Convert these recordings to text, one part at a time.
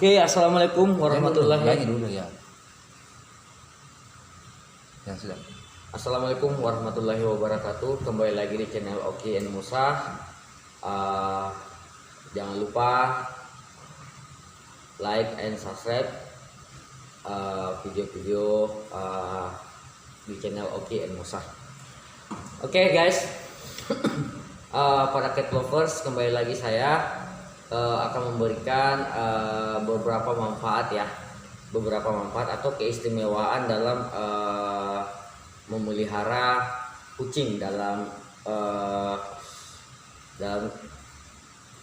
Oke, assalamualaikum warahmatullahi. Lagi dulu ya. Ya sudah. Assalamualaikum warahmatullahi wabarakatuh. Kembali lagi di channel Oki and Musa. Jangan lupa like and subscribe video-video di channel Oki and Musa. Oke guys, para cat lovers, kembali lagi saya akan memberikan beberapa manfaat atau keistimewaan dalam memelihara kucing dalam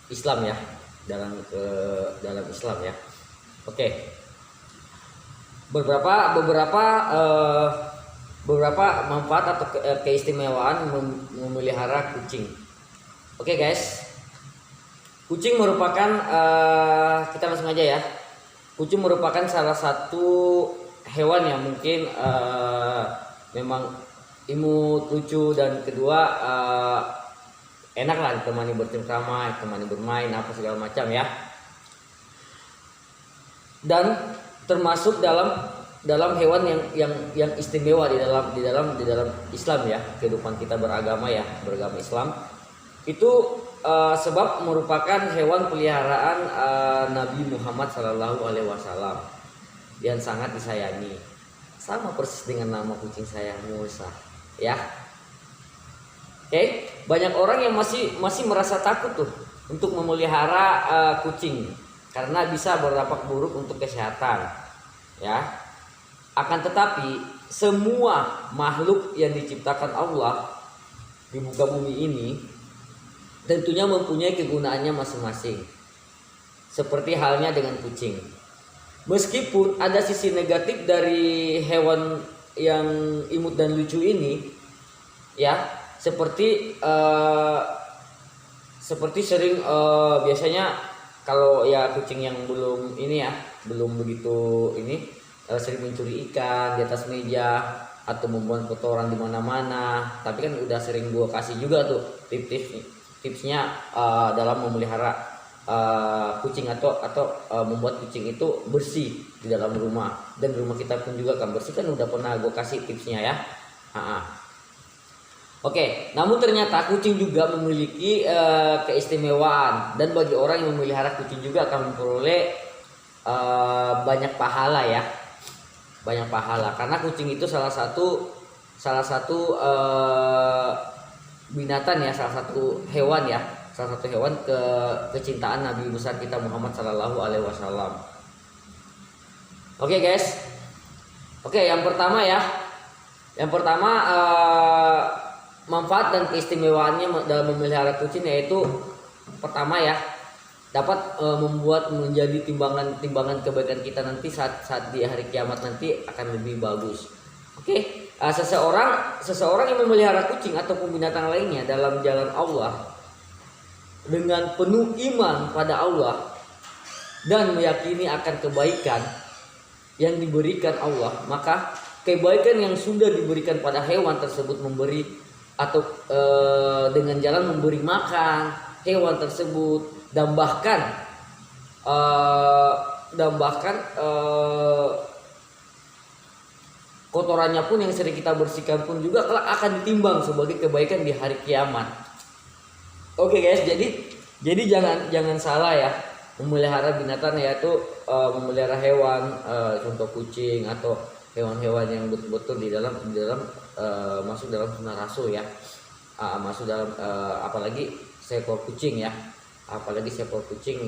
Islam ya, dalam Islam ya. Oke. Beberapa manfaat atau keistimewaan memelihara kucing. Oke guys. Kucing merupakan kita langsung aja ya. Kucing merupakan salah satu hewan yang mungkin memang imut, lucu, dan kedua enak lah ditemani bercengkrama, ditemani bermain apa segala macam ya. Dan termasuk dalam hewan yang istimewa di dalam Islam ya, kehidupan kita beragama Islam. Itu sebab merupakan hewan peliharaan Nabi Muhammad SAW yang sangat disayangi, sama persis dengan nama kucing saya, Musa ya. Oke, banyak orang yang masih merasa takut tuh untuk memelihara kucing karena bisa berdampak buruk untuk kesehatan ya. Akan tetapi semua makhluk yang diciptakan Allah di muka bumi ini tentunya mempunyai kegunaannya masing-masing. Seperti halnya dengan kucing. Meskipun ada sisi negatif dari hewan yang imut dan lucu ini, ya, seperti sering biasanya kalau ya kucing yang belum begitu sering mencuri ikan di atas meja atau membuang kotoran di mana-mana. Tapi kan udah sering gua kasih juga tuh tipsnya dalam memelihara kucing atau membuat kucing itu bersih di dalam rumah, dan rumah kita pun juga akan bersih, kan udah pernah gue kasih tipsnya ya. Oke, namun ternyata kucing juga memiliki keistimewaan, dan bagi orang yang memelihara kucing juga akan memperoleh banyak pahala ya, karena kucing itu salah satu binatang ya, salah satu hewan kecintaan Nabi besar kita Muhammad SAW. Oke guys, yang pertama manfaat dan keistimewaannya dalam memelihara kucing yaitu pertama ya, dapat membuat menjadi timbangan kebaikan kita nanti saat di hari kiamat nanti akan lebih bagus. Oke. Seseorang yang memelihara kucing ataupun binatang lainnya dalam jalan Allah dengan penuh iman pada Allah dan meyakini akan kebaikan yang diberikan Allah, maka kebaikan yang sudah diberikan pada hewan tersebut memberi atau dengan jalan memberi makan hewan tersebut, dan bahkan kotorannya pun yang sering kita bersihkan pun juga kelak akan ditimbang sebagai kebaikan di hari kiamat. Oke guys, jadi jangan salah ya, memelihara binatang yaitu memelihara hewan, contoh kucing atau hewan-hewan yang betul-betul di dalam masuk dalam sunnah Rasul ya, masuk dalam apalagi seekor kucing ya,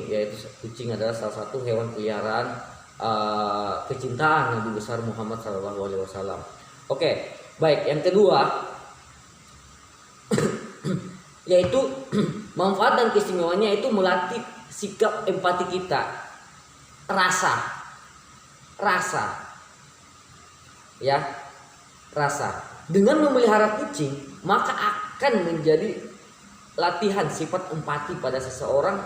yaitu kucing adalah salah satu hewan peliharaan kecintaan Nabi besar Muhammad SAW. Oke, baik. Yang kedua yaitu manfaat dan keistimewaannya itu melatih sikap empati kita, rasa ya, dengan memelihara kucing maka akan menjadi latihan sifat empati pada seseorang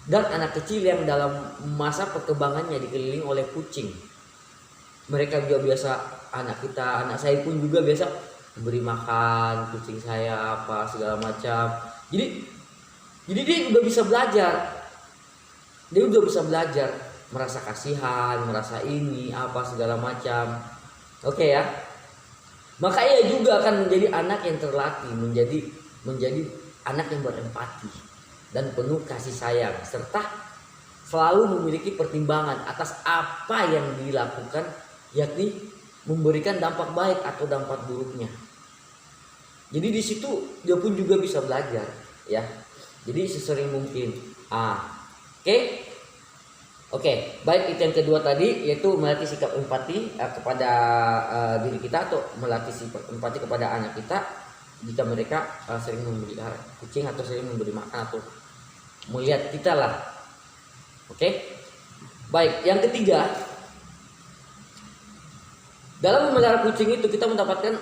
dan anak kecil yang dalam masa perkembangannya dikelilingi oleh kucing. Mereka juga biasa, anak saya pun juga biasa beri makan kucing saya apa segala macam. Jadi dia udah bisa belajar merasa kasihan, merasa ini apa segala macam. Oke ya. Maka ia juga akan menjadi anak yang terlatih, menjadi anak yang berempati dan penuh kasih sayang, serta selalu memiliki pertimbangan atas apa yang dilakukan, yakni memberikan dampak baik atau dampak buruknya. Jadi di situ dia pun juga bisa belajar, ya. Jadi sesering mungkin. Oke, baik, itu yang kedua tadi, yaitu melatih sikap empati kepada diri kita, atau melatih sikap empati kepada anak kita jika mereka sering memelihara kucing atau sering memberi makan atau melihat kita lah. Oke, baik, yang ketiga, dalam memelihara kucing itu kita mendapatkan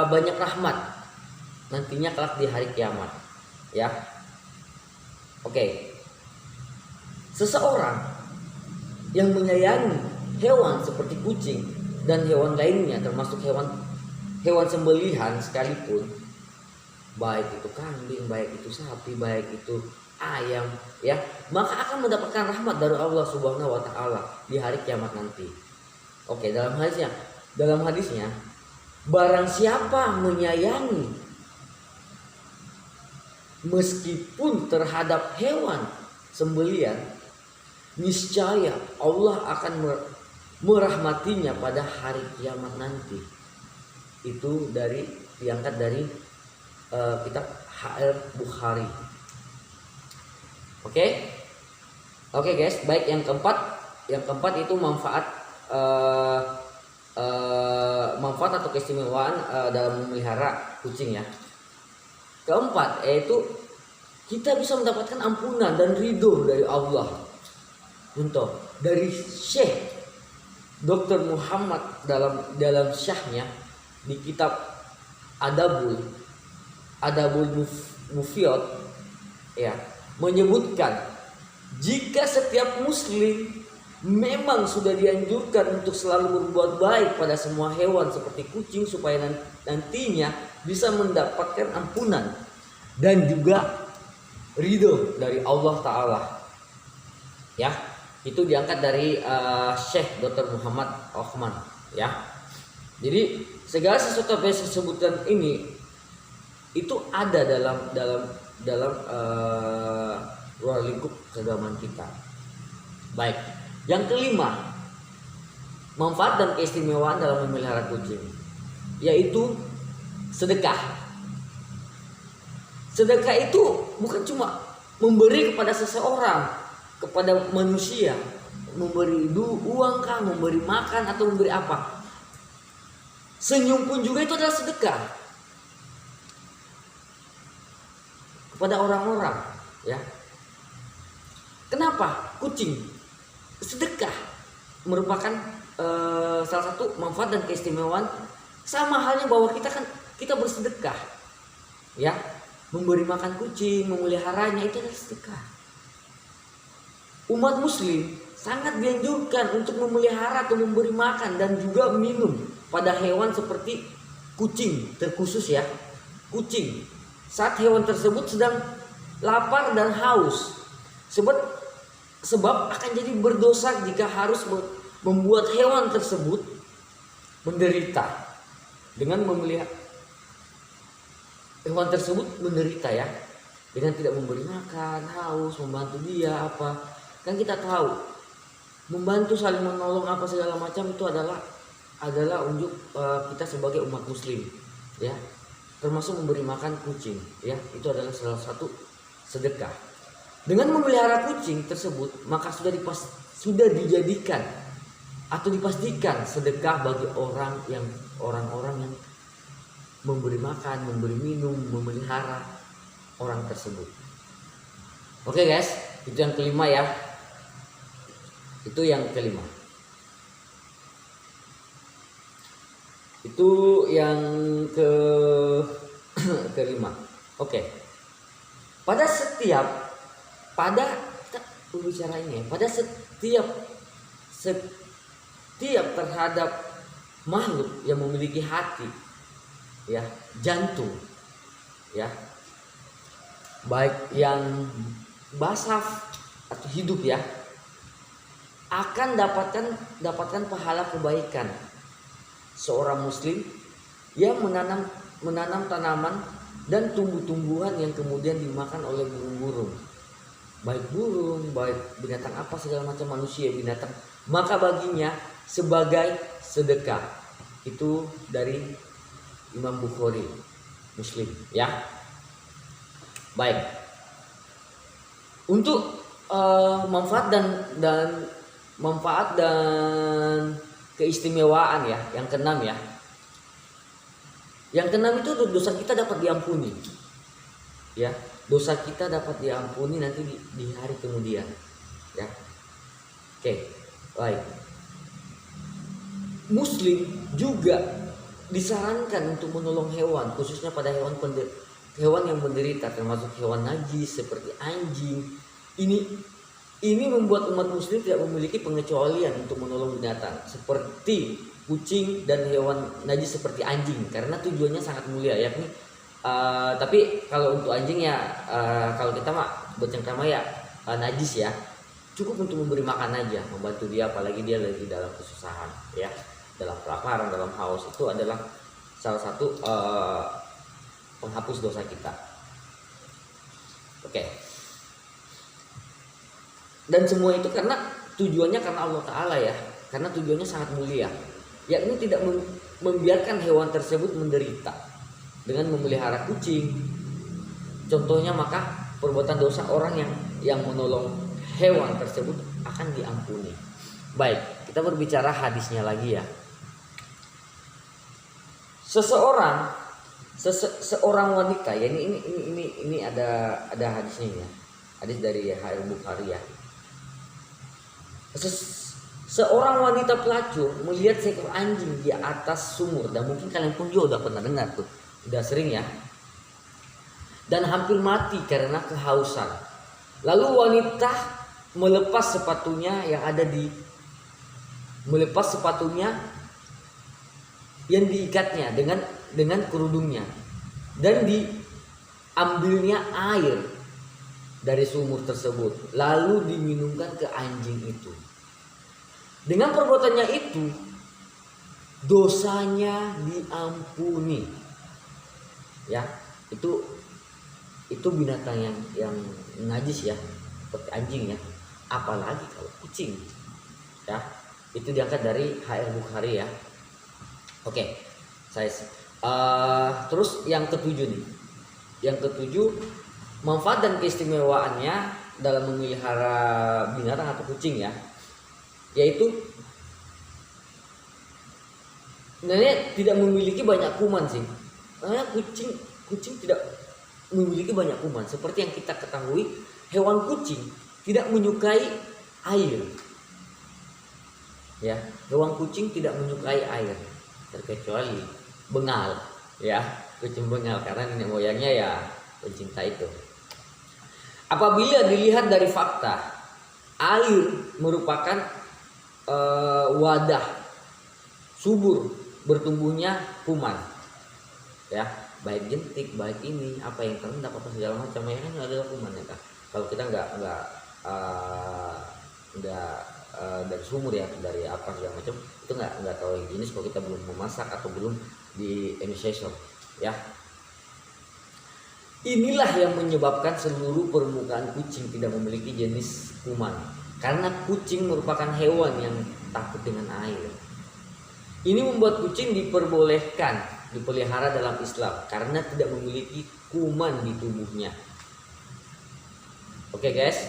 banyak rahmat nantinya kelak di hari kiamat, ya. Oke, seseorang yang menyayangi hewan seperti kucing dan hewan lainnya, termasuk hewan sembelihan sekalipun, baik itu kambing, baik itu sapi, baik itu ayam, ya, maka akan mendapatkan rahmat dari Allah Subhanahu wa taala di hari kiamat nanti. Oke, dalam hadisnya, barang siapa menyayangi meskipun terhadap hewan sembelihan, niscaya Allah akan merahmatinya pada hari kiamat nanti. Itu diangkat dari kitab H.R. Bukhari. Oke guys, baik, yang keempat itu manfaat atau keistimewaan dalam memelihara kucing, ya. Keempat, yaitu kita bisa mendapatkan ampunan dan ridho dari Allah. Contoh dari Syekh Dr. Muhammad dalam syahnya di kitab Adabul Mufiyot, ya, menyebutkan jika setiap muslim memang sudah dianjurkan untuk selalu berbuat baik pada semua hewan seperti kucing, supaya nantinya bisa mendapatkan ampunan dan juga ridho dari Allah Ta'ala, ya. Itu diangkat dari Syekh Dr. Muhammad Rahman, ya. Jadi segala sesuatu yang saya sebutkan ini itu ada dalam luar lingkup keagamaan kita. Baik, yang kelima, manfaat dan keistimewaan dalam memelihara kucing, yaitu sedekah. Sedekah itu bukan cuma memberi kepada seseorang, kepada manusia, memberi uang kah, memberi makan, atau memberi apa. Senyum pun juga itu adalah sedekah kepada orang-orang, ya. Kenapa? Kucing sedekah merupakan salah satu manfaat dan keistimewaan, sama halnya bahwa kita bersedekah, ya. Memberi makan kucing, memeliharanya, itu adalah sedekah. Umat muslim sangat dianjurkan untuk memelihara atau memberi makan dan juga minum pada hewan seperti kucing, terkhusus, ya, kucing, saat hewan tersebut sedang lapar dan haus, sebab akan jadi berdosa jika harus membuat hewan tersebut menderita dengan memelihara hewan tersebut menderita, ya, dengan tidak memberi makan, haus, membantu dia apa. Kan kita tahu membantu, saling menolong apa segala macam itu adalah unjuk kita sebagai umat muslim, ya, termasuk memberi makan kucing, ya, itu adalah salah satu sedekah. Dengan memelihara kucing tersebut, maka sudah dijadikan atau dipastikan sedekah bagi orang-orang yang memberi makan, memberi minum, memelihara orang tersebut. Oke guys, itu yang kelima, ya. Itu yang kelima. Itu yang kelima. Oke. Pada setiap terhadap makhluk yang memiliki hati, ya, jantung, ya, baik yang basah atau hidup, ya, akan dapatkan pahala kebaikan. Seorang muslim yang menanam tanaman dan tumbuh-tumbuhan yang kemudian dimakan oleh burung-burung, baik binatang apa segala macam, manusia, binatang, maka baginya sebagai sedekah. Itu dari Imam Bukhari, Muslim, ya. Baik. Untuk manfaat dan keistimewaan ya, yang keenam ya. Yang keenam itu dosa kita dapat diampuni. Ya, dosa kita dapat diampuni nanti di hari kemudian. Ya. Oke, baik. Muslim juga disarankan untuk menolong hewan, khususnya pada hewan yang menderita, termasuk hewan najis seperti anjing. Ini membuat umat muslim tidak memiliki pengecualian untuk menolong binatang seperti kucing dan hewan najis seperti anjing, karena tujuannya sangat mulia, yakni tapi kalau untuk anjing ya, kalau kita mah bercengkrama ya najis ya, cukup untuk memberi makan aja, membantu dia, apalagi dia lagi dalam kesusahan ya, dalam kelaparan, dalam haus. Itu adalah salah satu penghapus dosa kita. Oke. Dan semua itu tujuannya karena Allah Ta'ala ya, karena tujuannya sangat mulia, yakni tidak membiarkan hewan tersebut menderita dengan memelihara kucing. Contohnya, maka perbuatan dosa orang yang menolong hewan tersebut akan diampuni. Baik, kita berbicara hadisnya lagi ya. Seorang wanita ya, ini ada hadisnya ya. Hadis dari Sahih Bukhari ya. Seorang wanita pelacur melihat seekor anjing di atas sumur, dan mungkin kalian pun juga udah pernah dengar tuh, udah sering ya. Dan hampir mati karena kehausan. Lalu wanita melepas sepatunya yang diikatnya dengan kerudungnya, dan diambilnya air dari sumur tersebut, lalu diminumkan ke anjing itu. Dengan perbuatannya itu, dosanya diampuni. Ya, itu binatang yang najis ya, seperti anjing ya. Apalagi kalau kucing. Ya, itu diangkat dari Sahih Bukhari ya. Oke, terus yang ketujuh nih. Yang ketujuh, manfaat dan keistimewaannya dalam memelihara binatang atau kucing ya, yaitu sebenarnya tidak memiliki banyak kuman sih. Karena kucing tidak memiliki banyak kuman. Seperti yang kita ketahui, hewan kucing tidak menyukai air. Ya, hewan kucing tidak menyukai air, terkecuali bengal ya, kucing bengal, karena nenek moyangnya ya pencinta itu. Apabila dilihat dari fakta, air merupakan wadah subur bertumbuhnya kuman ya, baik jentik, baik ini apa yang terendap apa segala macam ya, kan adalah kuman ya kan. Kalau kita nggak dari sumur ya, dari apa segala macam, itu nggak tahu jenis kalau kita belum memasak atau belum di initiation ya. Inilah yang menyebabkan seluruh permukaan kucing tidak memiliki jenis kuman, karena kucing merupakan hewan yang takut dengan air. Ini membuat kucing diperbolehkan dipelihara dalam Islam karena tidak memiliki kuman di tubuhnya. Oke guys.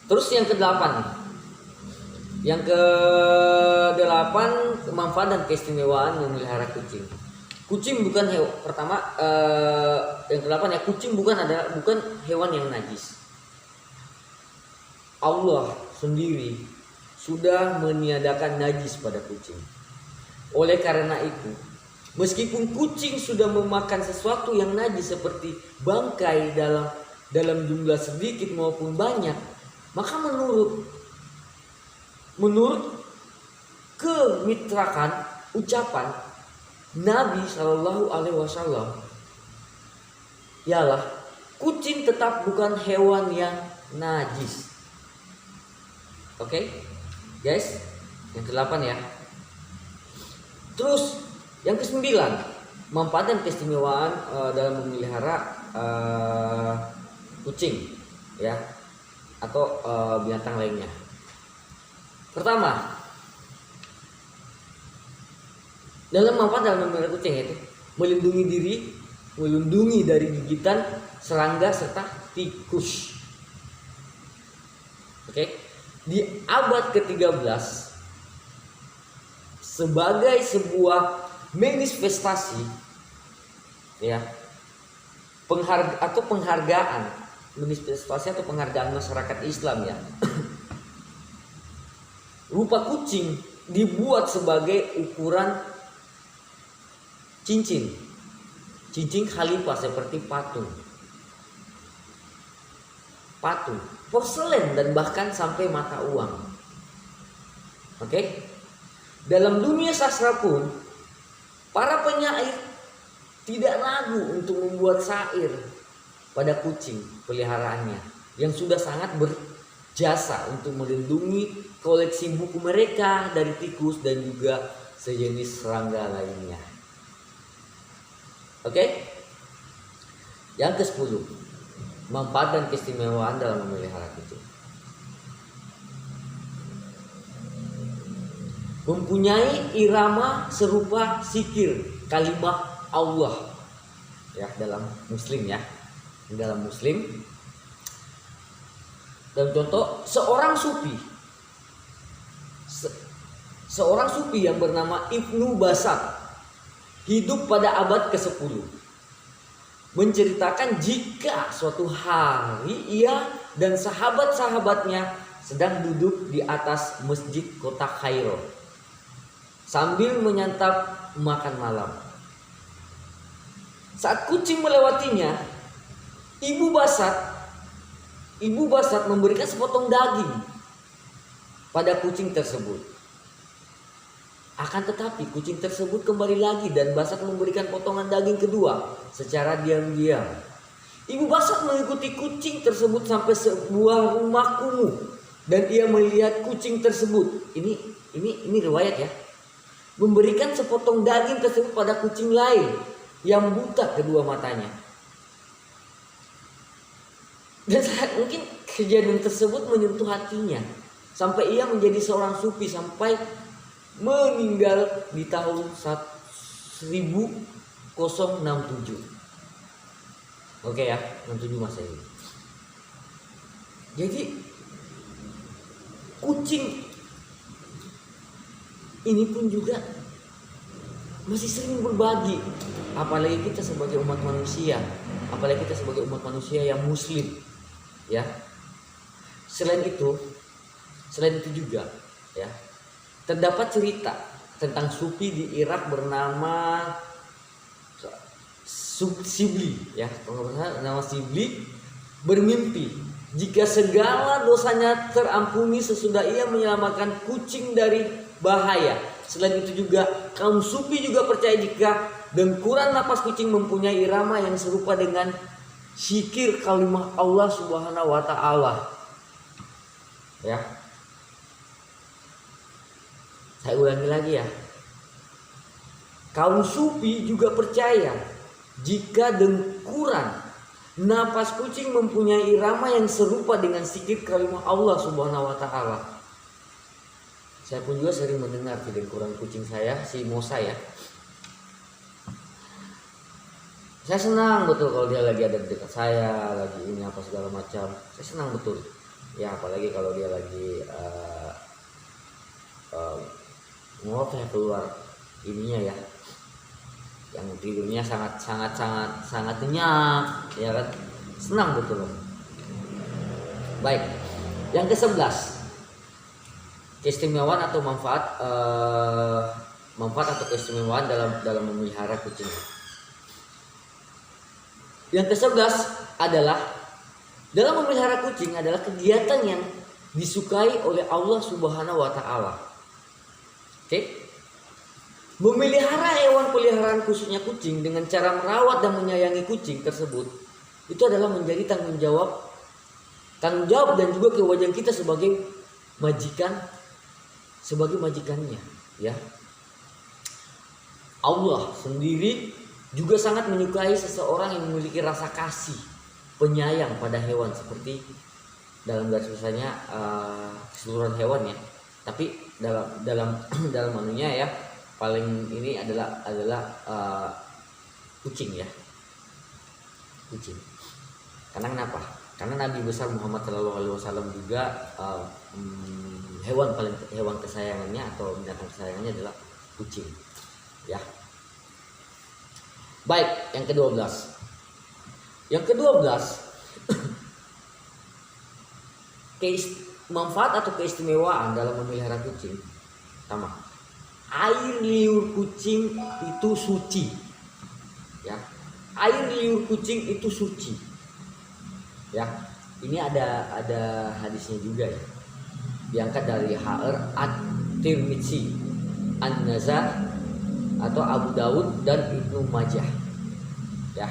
Terus yang ke-8 nih. Yang ke-8, manfaat dan keistimewaan memelihara kucing. Kucing bukan hewan, pertama yang ke-8 ya, kucing bukan hewan yang najis. Allah sendiri sudah meniadakan najis pada kucing. Oleh karena itu, meskipun kucing sudah memakan sesuatu yang najis seperti bangkai dalam jumlah sedikit maupun banyak, maka menurut kemitrakan ucapan Nabi Shallallahu Alaihi Wasallam, ialah kucing tetap bukan hewan yang najis. Oke, guys, yang ke-8 ya. Terus yang ke-9, manfaat dan keistimewaan dalam memelihara kucing ya, atau binatang lainnya. Pertama, dalam manfaat dalam memelihara kucing yaitu melindungi diri, melindungi dari gigitan serangga serta tikus. Oke, di abad ke-13 sebagai sebuah manifestasi ya, penghargaan manifestasi atau penghargaan masyarakat Islam ya. Rupa kucing dibuat sebagai ukuran cincin khalifah seperti patung, porselen dan bahkan sampai mata uang. Oke? Dalam dunia sastra pun para penyair tidak ragu untuk membuat syair pada kucing peliharaannya yang sudah sangat berjasa untuk melindungi koleksi buku mereka dari tikus dan juga sejenis serangga lainnya. Oke? Yang ke-10, manfaat dan keistimewaan dalam memelihara kucing. Mempunyai irama serupa zikir kalimat Allah ya, dalam muslim ya. Dalam muslim, dan contoh seorang sufi yang bernama Ibnu Basat hidup pada abad ke-10 menceritakan jika suatu hari ia dan sahabat-sahabatnya sedang duduk di atas masjid kota Kairo sambil menyantap makan malam. Saat kucing melewatinya, Ibu Basat memberikan sepotong daging pada kucing tersebut. Akan tetapi kucing tersebut kembali lagi dan Basat memberikan potongan daging kedua secara diam-diam. Ibu Basat mengikuti kucing tersebut sampai sebuah rumah kumuh dan ia melihat kucing tersebut. Ini riwayat ya. Memberikan sepotong daging tersebut pada kucing lain yang buta kedua matanya. Dan mungkin kejadian tersebut menyentuh hatinya sampai ia menjadi seorang sufi sampai meninggal di tahun 1067. Oke ya, 67 Masehi. Jadi kucing ini pun juga masih sering berbagi, apalagi kita sebagai umat manusia yang muslim ya. Selain itu juga ya, terdapat cerita tentang sufi di Irak bernama Shibli ya, nama Shibli bermimpi jika segala dosanya terampuni sesudah ia menyelamatkan kucing dari bahaya. Selain itu juga kaum sufi juga percaya jika dengkuran napas kucing mempunyai irama yang serupa dengan zikir kalimat Allah Subhanahu wa taala. Ya. Saya ulangi lagi ya. Kaum sufi juga percaya jika dengkuran napas kucing mempunyai irama yang serupa dengan zikir kalimat Allah Subhanahu wa taala. Saya pun juga sering mendengar di dengkuran kucing saya, si Mosa ya. Saya senang betul kalau dia lagi ada di dekat saya, lagi ini apa segala macam. Saya senang betul. Ya apalagi kalau dia lagi ngotot keluar ininya ya, yang tidurnya sangat nyenyak ya kan, senang betul. Baik, yang ke-11, keistimewaan atau manfaat atau keistimewaan dalam memelihara kucing. Yang ke-11 adalah dalam memelihara kucing adalah kegiatan yang disukai oleh Allah Subhanahu wa taala. Oke? Memelihara hewan peliharaan khususnya kucing dengan cara merawat dan menyayangi kucing tersebut itu adalah menjadi tanggung jawab dan juga kewajiban kita sebagai majikan sebagai majikannya, ya. Allah sendiri juga sangat menyukai seseorang yang memiliki rasa kasih, penyayang pada hewan, seperti dalam garis besarnya keseluruhan hewan ya. Tapi dalam dalam anunya ya, paling ini adalah kucing ya. Kucing. Karena kenapa? Karena Nabi besar Muhammad SAW juga hewan kesayangannya atau binatang kesayangannya adalah kucing. Ya. Baik, yang ke-12. Yang ke-12 manfaat atau keistimewaan dalam memelihara kucing. Pertama, air liur kucing itu suci. Ya. Air liur kucing itu suci. Ya. Ini ada hadisnya juga ya. Diangkat dari HR At-Tirmidzi, An-Nazar atau Abu Daud dan Ibnu Majah. Ya.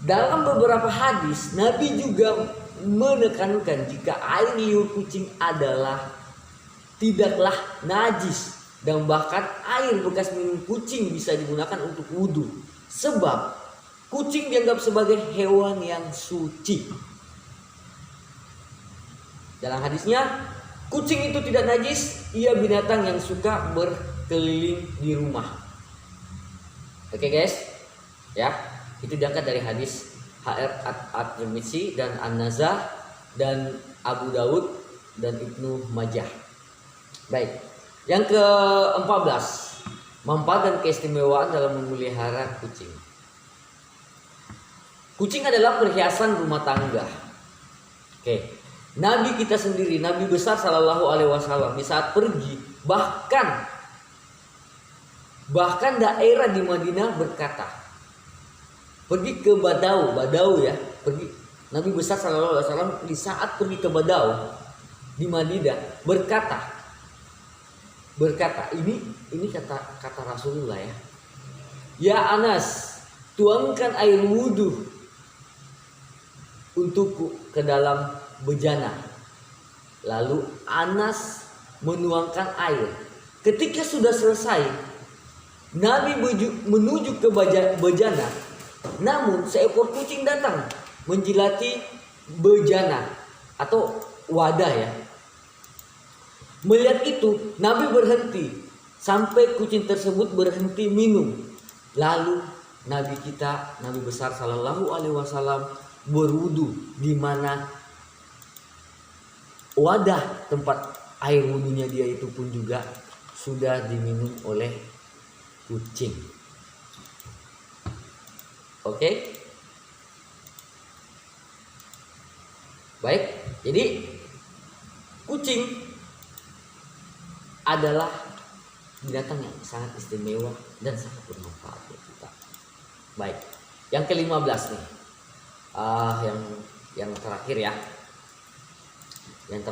Dalam beberapa hadis Nabi juga menekankan jika air liur kucing adalah tidaklah najis, dan bahkan air bekas minum kucing bisa digunakan untuk wudhu, sebab kucing dianggap sebagai hewan yang suci. Dalam hadisnya, kucing itu tidak najis, ia binatang yang suka berkeliling di rumah. Oke guys, ya, itu diangkat dari hadis HR At-Tirmidzi dan An-Nazar dan Abu Daud dan Ibnu Majah. Baik, yang ke-14, manfaat dan keistimewaan dalam memelihara kucing. Kucing adalah perhiasan rumah tangga. Oke, Nabi kita sendiri, Nabi besar Shallallahu Alaihi Wasallam, di saat pergi, bahkan daerah di Madinah berkata, pergi ke Badau ya, pergi Nabi besar Shallallahu Alaihi Wasallam di saat pergi ke Badau di Madinah berkata, ini kata Rasulullah ya, ya Anas, tuangkan air wudhu untukku ke dalam bejana. Lalu Anas menuangkan air. Ketika sudah selesai, Nabi menuju ke bejana, namun seekor kucing datang menjilati bejana atau wadah ya. Melihat itu, Nabi berhenti sampai kucing tersebut berhenti minum. Lalu Nabi besar Shallallahu Alaihi Wasallam berwudu, di mana wadah tempat air wudunya dia itu pun juga sudah diminum oleh kucing. Oke. Baik, jadi kucing adalah binatang yang sangat istimewa dan sangat bermanfaat buat kita. Baik, yang ke-15 nih, yang terakhir ya. Yang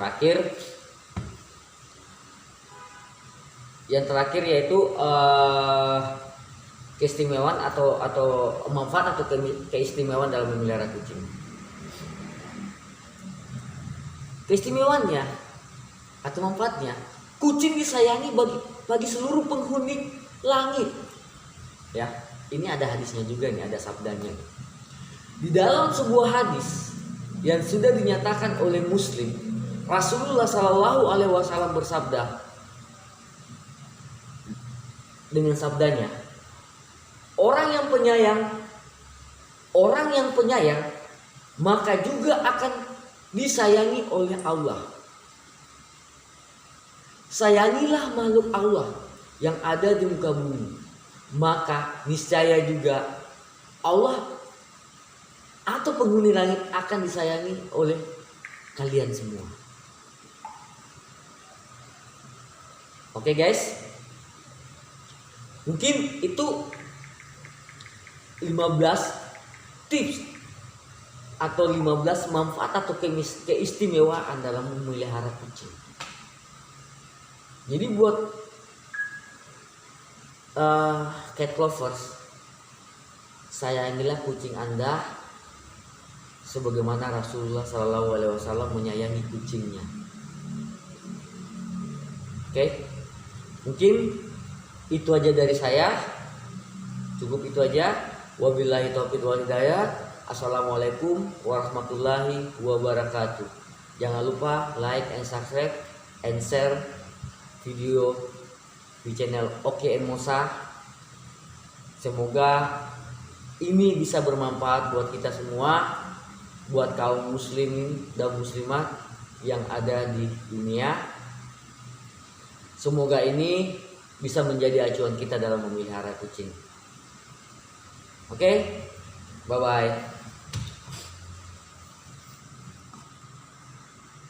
terakhir yaitu keistimewaan atau manfaat atau keistimewaan dalam memelihara kucing. Keistimewaannya atau manfaatnya, kucing disayangi bagi seluruh penghuni langit. Ya, ini ada hadisnya juga nih, ada sabdanya. Di dalam sebuah hadis yang sudah dinyatakan oleh Muslim, Rasulullah Shallallahu Alaihi Wasallam bersabda dengan sabdanya, orang yang penyayang maka juga akan disayangi oleh Allah. Sayangilah makhluk Allah yang ada di muka bumi, maka niscaya juga Allah atau penghuni langit akan disayangi oleh kalian semua. Oke guys, mungkin itu 15 tips atau 15 manfaat atau keistimewaan dalam memelihara kucing. Jadi buat cat lovers, sayangilah kucing Anda sebagaimana Rasulullah SAW menyayangi kucingnya. Oke, mungkin itu aja dari saya, cukup itu aja. Wabillahi taufiq wal hidayah. Assalamualaikum warahmatullahi wabarakatuh. Jangan lupa like and subscribe and share video di channel Oke Mosa. Semoga ini bisa bermanfaat buat kita semua, buat kaum muslimin dan muslimat yang ada di dunia. Semoga ini bisa menjadi acuan kita dalam memelihara kucing. Oke, bye bye.